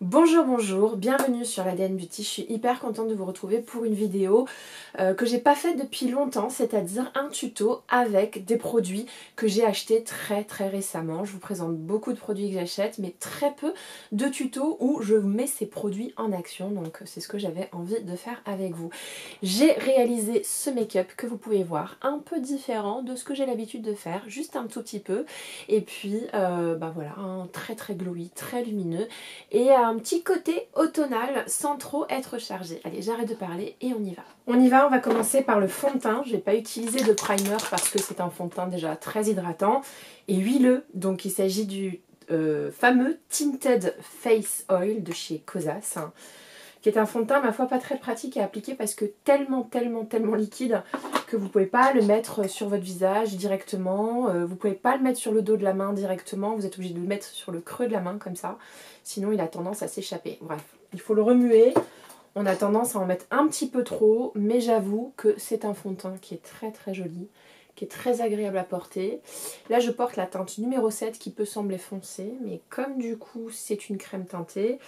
Bonjour, bonjour, bienvenue sur l'ADN Beauty. Je suis hyper contente de vous retrouver pour une vidéo que j'ai pas faite depuis longtemps, c'est-à-dire un tuto avec des produits que j'ai achetés très récemment. Je vous présente beaucoup de produits que j'achète, mais très peu de tutos où je mets ces produits en action. Donc c'est ce que j'avais envie de faire avec vous. J'ai réalisé ce make-up que vous pouvez voir, un peu différent de ce que j'ai l'habitude de faire, juste un tout petit peu. Et puis voilà, un très glowy, très lumineux. Et un petit côté automnal sans trop être chargé. Allez, j'arrête de parler et on y va. On va commencer par le fond de teint. Je n'ai pas utilisé de primer parce que c'est un fond de teint déjà très hydratant et huileux. Donc il s'agit du fameux Tinted Face Oil de chez Kosas, qui est un fond de teint, ma foi, pas très pratique à appliquer parce que tellement liquide que vous ne pouvez pas le mettre sur votre visage directement, vous ne pouvez pas le mettre sur le dos de la main directement, vous êtes obligé de le mettre sur le creux de la main comme ça, sinon il a tendance à s'échapper. Bref, il faut le remuer, on a tendance à en mettre un petit peu trop, mais j'avoue que c'est un fond de teint qui est très joli, qui est très agréable à porter. Là je porte la teinte numéro 7 qui peut sembler foncée, mais comme du coup c'est une crème teintée,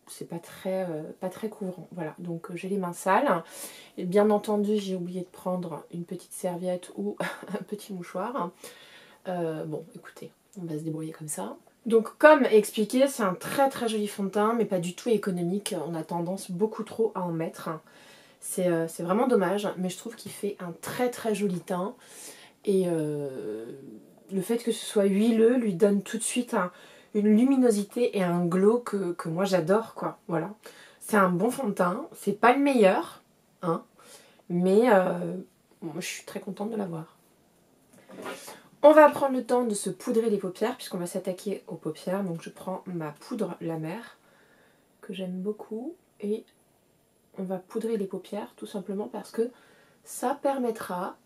c'est pas très couvrant. Voilà, donc j'ai les mains sales. Et bien entendu, j'ai oublié de prendre une petite serviette ou un petit mouchoir. Bon, écoutez, on va se débrouiller comme ça. Donc comme expliqué, c'est un très joli fond de teint, mais pas du tout économique. On a tendance beaucoup trop à en mettre. C'est vraiment dommage, mais je trouve qu'il fait un très joli teint. Et le fait que ce soit huileux lui donne tout de suite une luminosité et un glow que moi j'adore, quoi. Voilà. C'est un bon fond de teint. C'est pas le meilleur, hein, mais moi, je suis très contente de l'avoir. On va prendre le temps de se poudrer les paupières puisqu'on va s'attaquer aux paupières. Donc je prends ma poudre La Mer que j'aime beaucoup et on va poudrer les paupières tout simplement parce que ça permettra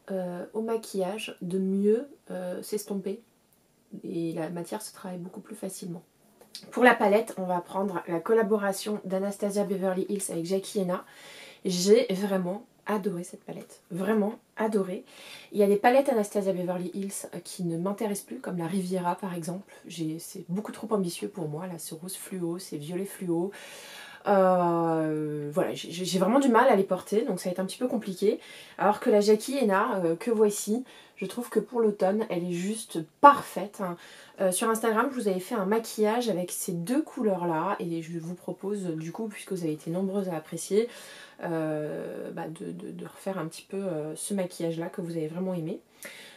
au maquillage de mieux s'estomper et la matière se travaille beaucoup plus facilement. Pour la palette, on va prendre la collaboration d'Anastasia Beverly Hills avec Jackie Aina. J'ai vraiment adoré cette palette, vraiment adoré. Il y a des palettes Anastasia Beverly Hills qui ne m'intéressent plus, comme la Riviera par exemple. C'est beaucoup trop ambitieux pour moi, là c'est rose fluo, c'est violet fluo. Voilà, j'ai vraiment du mal à les porter, donc ça va être un petit peu compliqué. Alors que la Jackie Aina, que voici, je trouve que pour l'automne, elle est juste parfaite. Sur Instagram, je vous avais fait un maquillage avec ces deux couleurs-là, et je vous propose, du coup, puisque vous avez été nombreuses à apprécier, de refaire un petit peu ce maquillage-là que vous avez vraiment aimé.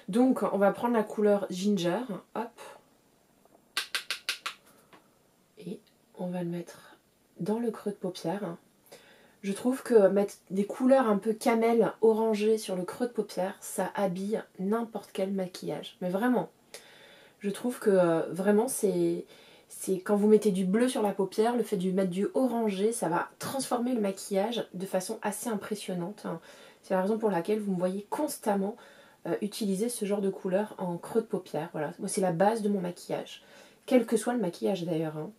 Donc, on va prendre la couleur Ginger, hop, et on va le mettre dans le creux de paupière. Je trouve que mettre des couleurs un peu camel orangées sur le creux de paupière, ça habille n'importe quel maquillage. Mais vraiment, je trouve que vraiment c'est quand vous mettez du bleu sur la paupière, le fait de mettre du orangé, ça va transformer le maquillage de façon assez impressionnante. C'est la raison pour laquelle vous me voyez constamment utiliser ce genre de couleur en creux de paupière. Voilà, moi c'est la base de mon maquillage. Quel que soit le maquillage d'ailleurs, hein.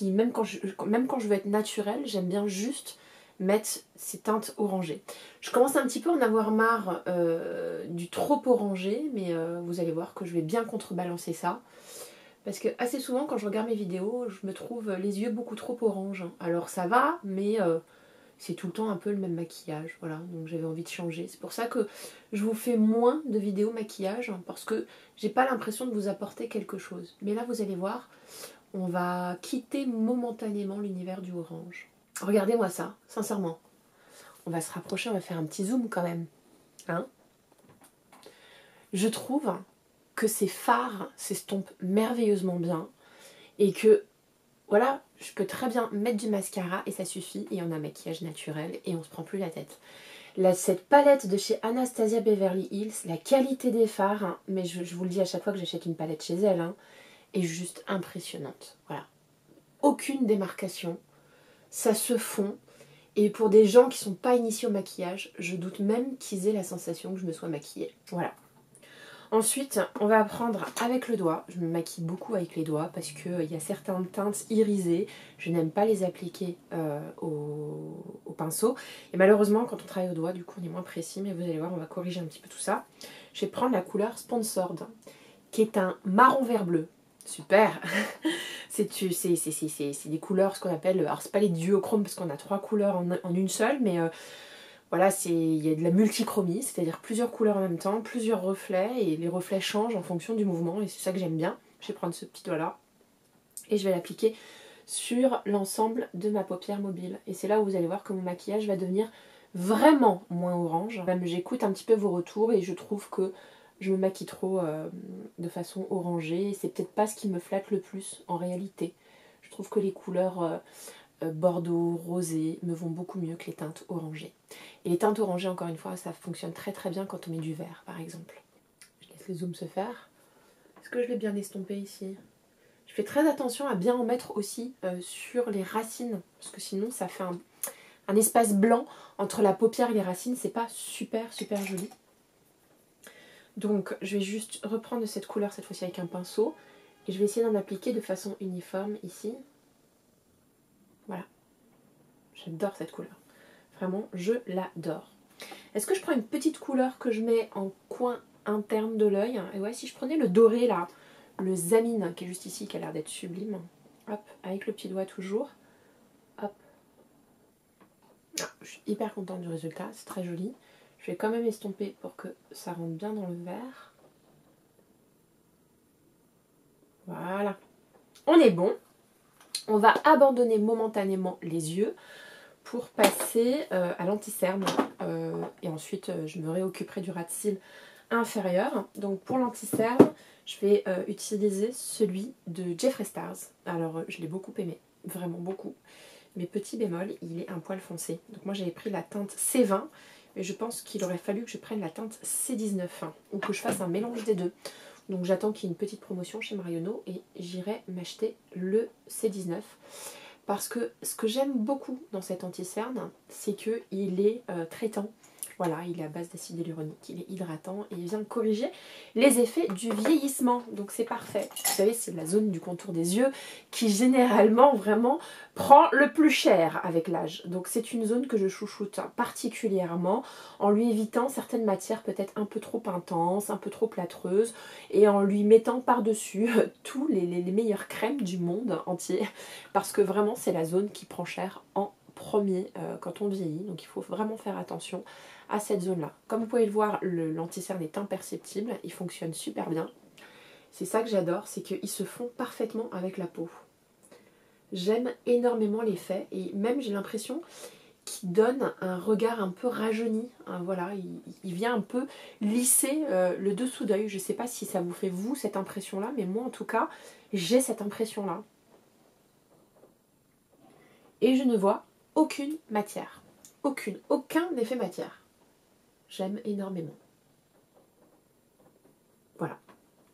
Même quand je veux être naturelle, j'aime bien juste mettre ces teintes orangées. Je commence un petit peu à en avoir marre du trop orangé, mais vous allez voir que je vais bien contrebalancer ça. Parce que assez souvent quand je regarde mes vidéos, je me trouve les yeux beaucoup trop orange. Alors ça va, mais c'est tout le temps un peu le même maquillage. Voilà, donc j'avais envie de changer. C'est pour ça que je vous fais moins de vidéos maquillage, parce que j'ai pas l'impression de vous apporter quelque chose. Mais là vous allez voir, on va quitter momentanément l'univers du orange. Regardez-moi ça, sincèrement. On va se rapprocher, on va faire un petit zoom quand même. Hein? Je trouve que ces fards s'estompent merveilleusement bien et que, voilà, je peux très bien mettre du mascara et ça suffit et on a un maquillage naturel et on se prend plus la tête. Là, cette palette de chez Anastasia Beverly Hills, la qualité des fards, hein, mais je vous le dis à chaque fois que j'achète une palette chez elle, hein, est juste impressionnante. Voilà. Aucune démarcation, ça se fond. Et pour des gens qui ne sont pas initiés au maquillage, je doute même qu'ils aient la sensation que je me sois maquillée. Voilà. Ensuite, on va prendre avec le doigt. Je me maquille beaucoup avec les doigts parce qu'il y a certaines teintes irisées. Je n'aime pas les appliquer au pinceau. Et malheureusement, quand on travaille au doigt, du coup, on est moins précis. Mais vous allez voir, on va corriger un petit peu tout ça. Je vais prendre la couleur Sponsored, qui est un marron vert bleu. Super. C'est des couleurs, ce qu'on appelle, alors c'est pas les duochromes parce qu'on a 3 couleurs en une seule, mais voilà, il y a de la multichromie, c'est-à-dire plusieurs couleurs en même temps, plusieurs reflets, et les reflets changent en fonction du mouvement, et c'est ça que j'aime bien. Je vais prendre ce petit doigt-là, et je vais l'appliquer sur l'ensemble de ma paupière mobile. Et c'est là où vous allez voir que mon maquillage va devenir vraiment moins orange. Même j'écoute un petit peu vos retours, et je trouve que je me maquille trop de façon orangée, et c'est peut-être pas ce qui me flatte le plus en réalité. Je trouve que les couleurs bordeaux, rosé me vont beaucoup mieux que les teintes orangées. Et les teintes orangées, encore une fois, ça fonctionne très très bien quand on met du vert, par exemple. Je laisse le zoom se faire. Est-ce que je l'ai bien estompé ici? Je fais très attention à bien en mettre aussi sur les racines, parce que sinon ça fait un espace blanc entre la paupière et les racines, c'est pas super super joli. Donc je vais juste reprendre cette couleur cette fois-ci avec un pinceau, et je vais essayer d'en appliquer de façon uniforme ici. Voilà. J'adore cette couleur. Vraiment, je l'adore. Est-ce que je prends une petite couleur que je mets en coin interne de l'œil? Et ouais, si je prenais le doré là, le Zamine qui est juste ici, qui a l'air d'être sublime. Hop, avec le petit doigt toujours. Hop. Ah, je suis hyper contente du résultat, c'est très joli. Je vais quand même estomper pour que ça rentre bien dans le vert. Voilà. On est bon. On va abandonner momentanément les yeux pour passer à l'anti-cerne. Et ensuite, je me réoccuperai du ras de cils inférieur. Donc pour l'anti-cerne, je vais utiliser celui de Jeffree Stars. Alors je l'ai beaucoup aimé, vraiment beaucoup. Mais petit bémol, il est un poil foncé. Donc moi j'avais pris la teinte C20, mais je pense qu'il aurait fallu que je prenne la teinte C19, hein, ou que je fasse un mélange des deux. Donc j'attends qu'il y ait une petite promotion chez Marionneau et j'irai m'acheter le C19. Parce que ce que j'aime beaucoup dans cet anti-cerne, c'est qu'il est traitant. Voilà, il est à base d'acide hyaluronique, il est hydratant et il vient corriger les effets du vieillissement. Donc c'est parfait. Vous savez, c'est la zone du contour des yeux qui généralement vraiment prend le plus cher avec l'âge. Donc c'est une zone que je chouchoute particulièrement en lui évitant certaines matières peut-être un peu trop intenses, un peu trop plâtreuses et en lui mettant par-dessus tous les meilleures crèmes du monde entier. Parce que vraiment c'est la zone qui prend cher en premier quand on vieillit. Donc il faut vraiment faire attention à cette zone-là. Comme vous pouvez le voir, l'anti-cerne est imperceptible, il fonctionne super bien. C'est ça que j'adore, c'est qu'ils se font parfaitement avec la peau. J'aime énormément l'effet et même j'ai l'impression qu'il donne un regard un peu rajeuni. Hein, voilà, il vient un peu lisser le dessous d'œil. Je ne sais pas si ça vous fait vous cette impression-là, mais moi en tout cas, j'ai cette impression-là. Et je ne vois aucune matière. Aucun effet matière. J'aime énormément. Voilà.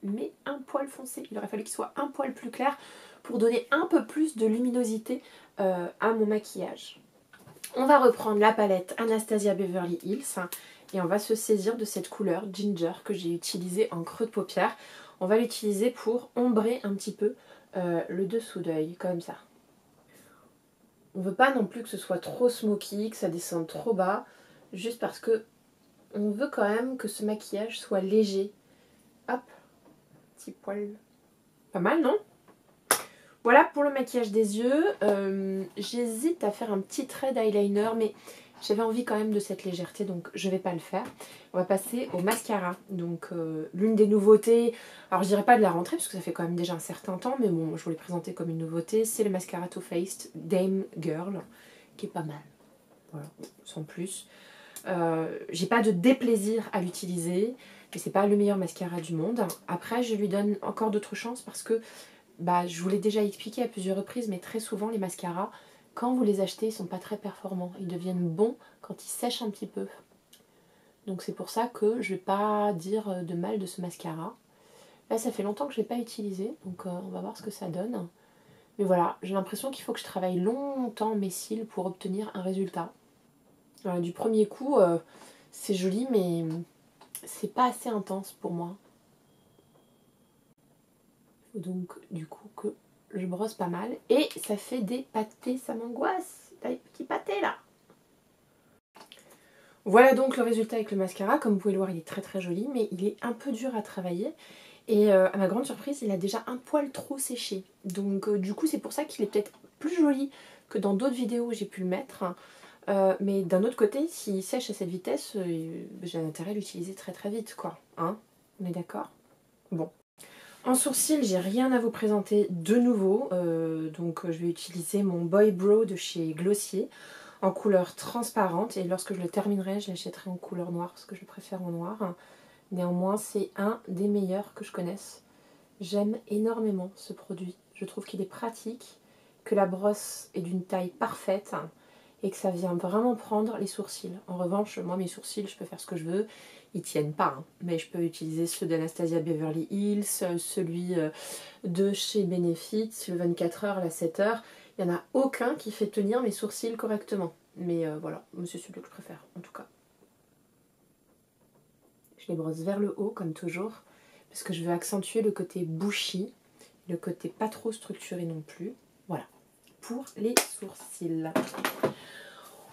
Mais un poil foncé. Il aurait fallu qu'il soit un poil plus clair pour donner un peu plus de luminosité à mon maquillage. On va reprendre la palette Anastasia Beverly Hills et on va se saisir de cette couleur Ginger que j'ai utilisée en creux de paupière. On va l'utiliser pour ombrer un petit peu le dessous d'œil, comme ça. On ne veut pas non plus que ce soit trop smoky, que ça descende trop bas, juste parce que on veut quand même que ce maquillage soit léger. Hop, petit poil. Pas mal, non? Voilà pour le maquillage des yeux. J'hésite à faire un petit trait d'eyeliner, mais j'avais envie quand même de cette légèreté, donc je ne vais pas le faire. On va passer au mascara. Donc l'une des nouveautés, alors je dirais pas de la rentrée, parce que ça fait quand même déjà un certain temps, mais bon, je vous l'ai présenté comme une nouveauté, c'est le mascara Too Faced Dame Girl, qui est pas mal. Voilà, sans plus. J'ai pas de déplaisir à l'utiliser, mais c'est pas le meilleur mascara du monde. Après, je lui donne encore d'autres chances parce que je vous l'ai déjà expliqué à plusieurs reprises, mais très souvent les mascaras, quand vous les achetez, ils sont pas très performants. Ils deviennent bons quand ils sèchent un petit peu. Donc c'est pour ça que je vais pas dire de mal de ce mascara. Là, ça fait longtemps que je l'ai pas utilisé, donc on va voir ce que ça donne. Mais voilà, j'ai l'impression qu'il faut que je travaille longtemps mes cils pour obtenir un résultat. Du premier coup, c'est joli, mais c'est pas assez intense pour moi. Il faut donc du coup que je brosse pas mal. Et ça fait des pâtés, ça m'angoisse. T'as des petits pâtés là. Voilà donc le résultat avec le mascara. Comme vous pouvez le voir, il est très très joli, mais il est un peu dur à travailler. Et à ma grande surprise, il a déjà un poil trop séché. Donc du coup, c'est pour ça qu'il est peut-être plus joli que dans d'autres vidéos où j'ai pu le mettre. Mais d'un autre côté, s'il sèche à cette vitesse, j'ai intérêt à l'utiliser très très vite, quoi. Hein? On est d'accord? Bon. En sourcil, j'ai rien à vous présenter de nouveau. Donc je vais utiliser mon Boy Brow de chez Glossier en couleur transparente. Et lorsque je le terminerai, je l'achèterai en couleur noire parce que je préfère en noir. Néanmoins, c'est un des meilleurs que je connaisse. J'aime énormément ce produit. Je trouve qu'il est pratique, que la brosse est d'une taille parfaite et que ça vient vraiment prendre les sourcils. En revanche, moi mes sourcils, je peux faire ce que je veux. Ils tiennent pas, hein. Mais je peux utiliser ceux d'Anastasia Beverly Hills, celui de chez Benefit, le 24 heures, la 7 heures. Il n'y en a aucun qui fait tenir mes sourcils correctement. Mais voilà, c'est celui que je préfère en tout cas. Je les brosse vers le haut comme toujours parce que je veux accentuer le côté bushy, le côté pas trop structuré non plus. Voilà, pour les sourcils.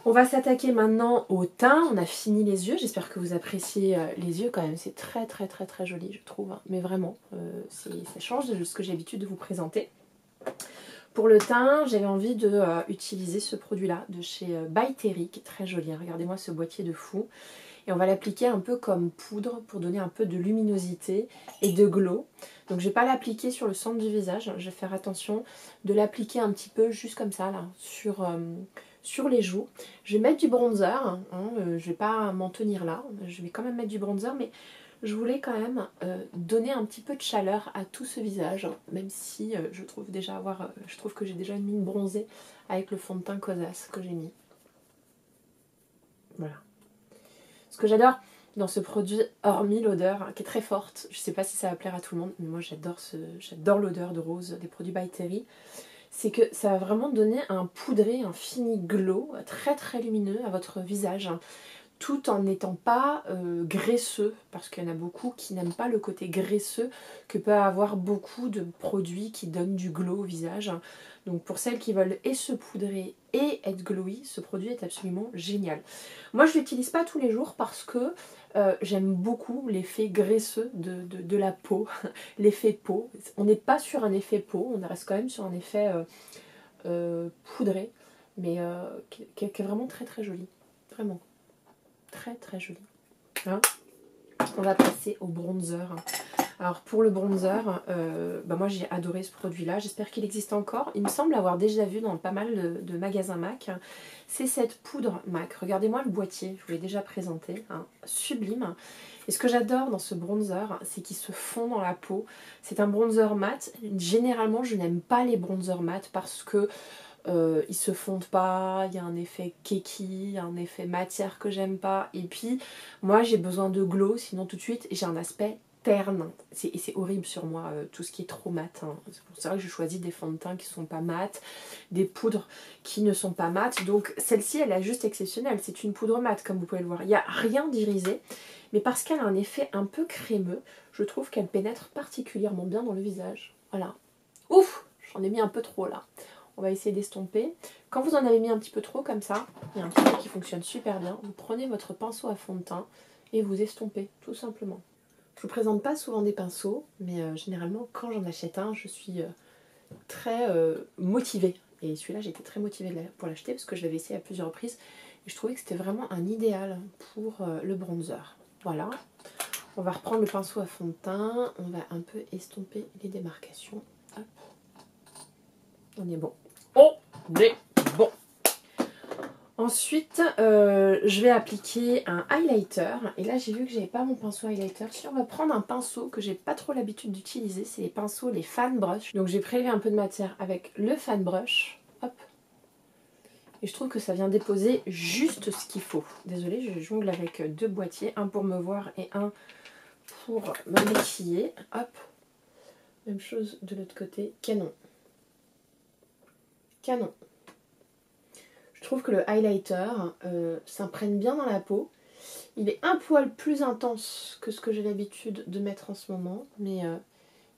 On va s'attaquer maintenant au teint. On a fini les yeux. J'espère que vous appréciez les yeux quand même. C'est très très très très joli, je trouve. Mais vraiment, ça change de ce que j'ai l'habitude de vous présenter. Pour le teint, j'avais envie de utiliser ce produit-là de chez By Terry, qui est très joli. Regardez-moi ce boîtier de fou. Et on va l'appliquer un peu comme poudre pour donner un peu de luminosité et de glow. Donc je ne vais pas l'appliquer sur le centre du visage. Je vais faire attention de l'appliquer un petit peu juste comme ça, là, sur les joues. Je vais mettre du bronzer. Hein, je ne vais pas m'en tenir là. Je vais quand même mettre du bronzer, mais je voulais quand même donner un petit peu de chaleur à tout ce visage. Même si je trouve que j'ai déjà une mine bronzée avec le fond de teint Kosas que j'ai mis. Voilà. Ce que j'adore dans ce produit, hormis l'odeur qui est très forte, je ne sais pas si ça va plaire à tout le monde, mais moi j'adore l'odeur de rose des produits By Terry, c'est que ça va vraiment donner un poudré, un fini glow très très lumineux à votre visage, tout en n'étant pas graisseux, parce qu'il y en a beaucoup qui n'aiment pas le côté graisseux que peut avoir beaucoup de produits qui donnent du glow au visage. Donc pour celles qui veulent et se poudrer et être glowy, ce produit est absolument génial. Moi je ne l'utilise pas tous les jours parce que j'aime beaucoup l'effet graisseux de la peau, l'effet peau. On n'est pas sur un effet peau, on reste quand même sur un effet poudré, mais qui est vraiment très très joli, vraiment. Très très joli. Hein, on va passer au bronzer. Alors pour le bronzer, moi j'ai adoré ce produit là, j'espère qu'il existe encore. Il me semble avoir déjà vu dans pas mal de magasins MAC. C'est cette poudre MAC. Regardez-moi le boîtier, je vous l'ai déjà présenté, hein, sublime. Et ce que j'adore dans ce bronzer, c'est qu'il se fond dans la peau. C'est un bronzer mat. Généralement je n'aime pas les bronzers mat parce que ils se fondent pas, il y a un effet keki, un effet matière que j'aime pas. Et puis moi j'ai besoin de glow, sinon tout de suite j'ai un aspect terne. Et c'est horrible sur moi, tout ce qui est trop mat. Hein. C'est pour ça que je choisis des fonds de teint qui sont pas mat, des poudres qui ne sont pas mat. Donc celle-ci elle est juste exceptionnelle, c'est une poudre mat comme vous pouvez le voir. Il n'y a rien d'irisé, mais parce qu'elle a un effet un peu crémeux, je trouve qu'elle pénètre particulièrement bien dans le visage. Voilà. Ouf, j'en ai mis un peu trop là. On va essayer d'estomper. Quand vous en avez mis un petit peu trop comme ça, il y a un truc qui fonctionne super bien. Vous prenez votre pinceau à fond de teint et vous estompez, tout simplement. Je ne vous présente pas souvent des pinceaux, mais généralement quand j'en achète un, je suis très motivée. Et celui-là, j'étais très motivée pour l'acheter parce que je l'avais essayé à plusieurs reprises. Et je trouvais que c'était vraiment un idéal pour le bronzer. Voilà. On va reprendre le pinceau à fond de teint. On va un peu estomper les démarcations. Hop. On est bon. On est bon. Ensuite, je vais appliquer un highlighter. Et là, j'ai vu que j'avais pas mon pinceau highlighter. Si on va prendre un pinceau que j'ai pas trop l'habitude d'utiliser, c'est les pinceaux, les fan brush. Donc, j'ai prélevé un peu de matière avec le fan brush. Hop. Et je trouve que ça vient déposer juste ce qu'il faut. Désolée, je jongle avec deux boîtiers. Un pour me voir et un pour me maquiller. Hop. Même chose de l'autre côté. Canon. Canon. Je trouve que le highlighter s'imprègne bien dans la peau. Il est un poil plus intense que ce que j'ai l'habitude de mettre en ce moment, mais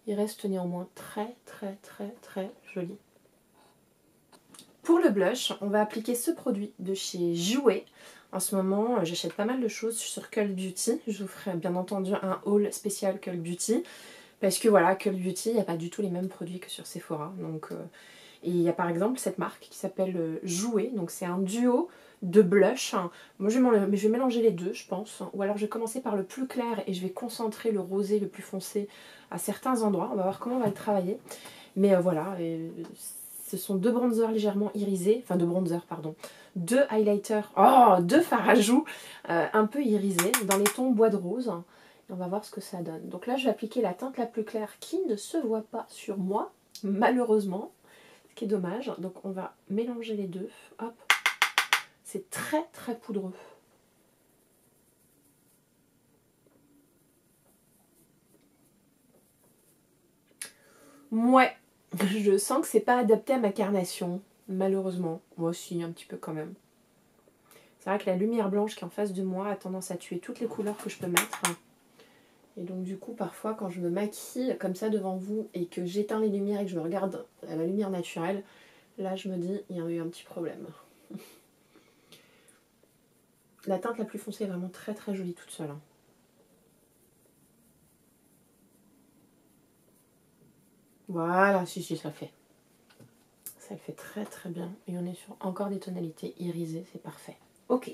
il reste néanmoins très très très très joli. Pour le blush, on va appliquer ce produit de chez Jouer. En ce moment, j'achète pas mal de choses sur Cult Beauty. Je vous ferai bien entendu un haul spécial Cult Beauty. Parce que voilà, Cult Beauty, il n'y a pas du tout les mêmes produits que sur Sephora. Donc, et il y a par exemple cette marque qui s'appelle Jouer. Donc c'est un duo de blush. Moi je vais mélanger les deux je pense. Ou alors je vais commencer par le plus clair et je vais concentrer le rosé le plus foncé à certains endroits. On va voir comment on va le travailler. Mais voilà, ce sont deux bronzers légèrement irisés. Enfin deux bronzers pardon. Deux highlighters, deux fards à joues un peu irisés dans les tons bois de rose. Et on va voir ce que ça donne. Donc là je vais appliquer la teinte la plus claire qui ne se voit pas sur moi, malheureusement. Ce qui est dommage. Donc on va mélanger les deux. Hop. C'est très très poudreux. Ouais, je sens que c'est pas adapté à ma carnation, malheureusement. Moi aussi, un petit peu quand même. C'est vrai que la lumière blanche qui est en face de moi a tendance à tuer toutes les couleurs que je peux mettre. Et donc du coup, parfois, quand je me maquille comme ça devant vous et que j'éteins les lumières et que je me regarde à la lumière naturelle, là je me dis, il y a eu un petit problème. La teinte la plus foncée est vraiment très très jolie toute seule. Voilà, si, ça le fait. Ça le fait très très bien. Et on est sur encore des tonalités irisées, c'est parfait. Ok.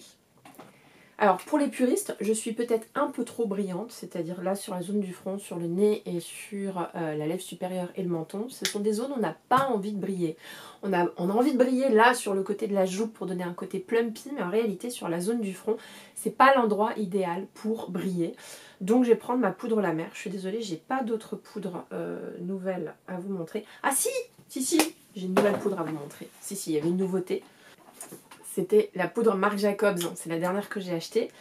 Alors pour les puristes, je suis peut-être un peu trop brillante, c'est-à-dire là sur la zone du front, sur le nez et sur la lèvre supérieure et le menton. Ce sont des zones où on n'a pas envie de briller. On a envie de briller là sur le côté de la joue pour donner un côté plumpy, mais en réalité sur la zone du front, c'est pas l'endroit idéal pour briller. Donc je vais prendre ma poudre la mer. Je suis désolée, j'ai pas d'autres poudres nouvelles à vous montrer. Ah si, j'ai une nouvelle poudre à vous montrer. Si, il y avait une nouveauté. C'était la poudre Marc Jacobs, c'est la dernière que j'ai achetée.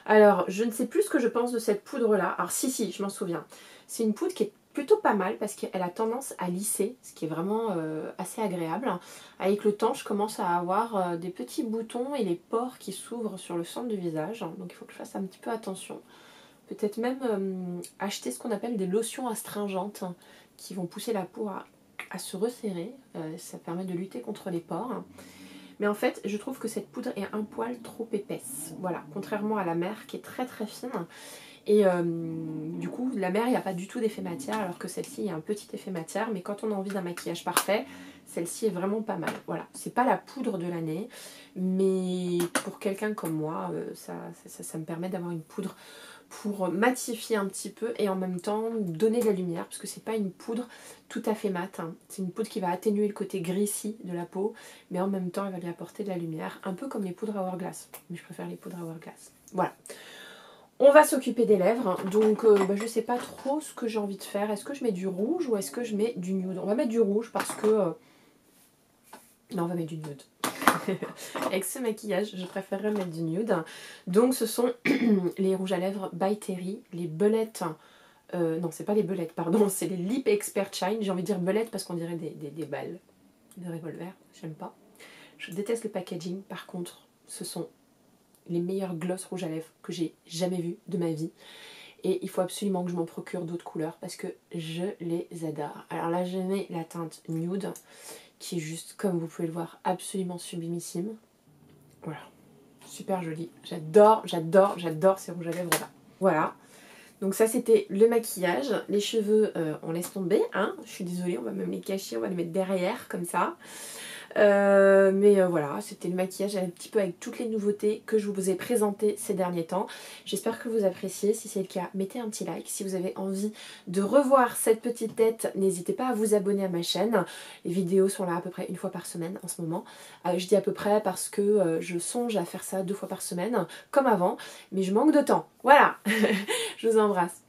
Alors, je ne sais plus ce que je pense de cette poudre-là. Alors si, je m'en souviens. C'est une poudre qui est plutôt pas mal parce qu'elle a tendance à lisser, ce qui est vraiment assez agréable. Avec le temps, je commence à avoir des petits boutons et les pores qui s'ouvrent sur le centre du visage. Donc il faut que je fasse un petit peu attention. Peut-être même acheter ce qu'on appelle des lotions astringentes qui vont pousser la peau à se resserrer. Ça permet de lutter contre les pores. Mais en fait, je trouve que cette poudre est un poil trop épaisse. Voilà, contrairement à la mer qui est très très fine. Et du coup, la mer, il n'y a pas du tout d'effet matière, alors que celle-ci, il y a un petit effet matière. Mais quand on a envie d'un maquillage parfait, celle-ci est vraiment pas mal. Voilà, c'est pas la poudre de l'année, mais pour quelqu'un comme moi, ça me permet d'avoir une poudre pour matifier un petit peu et en même temps donner de la lumière, parce que c'est pas une poudre tout à fait mate, hein. C'est une poudre qui va atténuer le côté grissi de la peau, mais en même temps elle va lui apporter de la lumière, un peu comme les poudres Hourglass, mais je préfère les poudres Hourglass. Voilà. On va s'occuper des lèvres, donc je sais pas trop ce que j'ai envie de faire. Est-ce que je mets du rouge ou est-ce que je mets du nude? On va mettre du rouge parce que... Non, on va mettre du nude. Avec ce maquillage, je préférerais mettre du nude. Donc ce sont les rouges à lèvres by Terry, les belettes. Non, c'est pas les belettes, pardon, c'est les Lip Expert Shine. J'ai envie de dire belettes parce qu'on dirait des balles de revolver. J'aime pas. Je déteste le packaging. Par contre, ce sont les meilleurs gloss rouges à lèvres que j'ai jamais vus de ma vie. Et il faut absolument que je m'en procure d'autres couleurs parce que je les adore. Alors là, je mets la teinte nude qui est juste, comme vous pouvez le voir, absolument sublimissime. Voilà, super joli. J'adore ces rouges à lèvres là. Voilà, donc ça c'était le maquillage. Les cheveux, on laisse tomber, hein. Je suis désolée, on va même les cacher, on va les mettre derrière comme ça. Voilà, c'était le maquillage un petit peu avec toutes les nouveautés que je vous ai présentées ces derniers temps. J'espère que vous appréciez. Si c'est le cas, mettez un petit like. Si vous avez envie de revoir cette petite tête, n'hésitez pas à vous abonner à ma chaîne. Les vidéos sont là à peu près une fois par semaine en ce moment. Je dis à peu près parce que je songe à faire ça 2 fois par semaine, comme avant, mais je manque de temps. Voilà, je vous embrasse.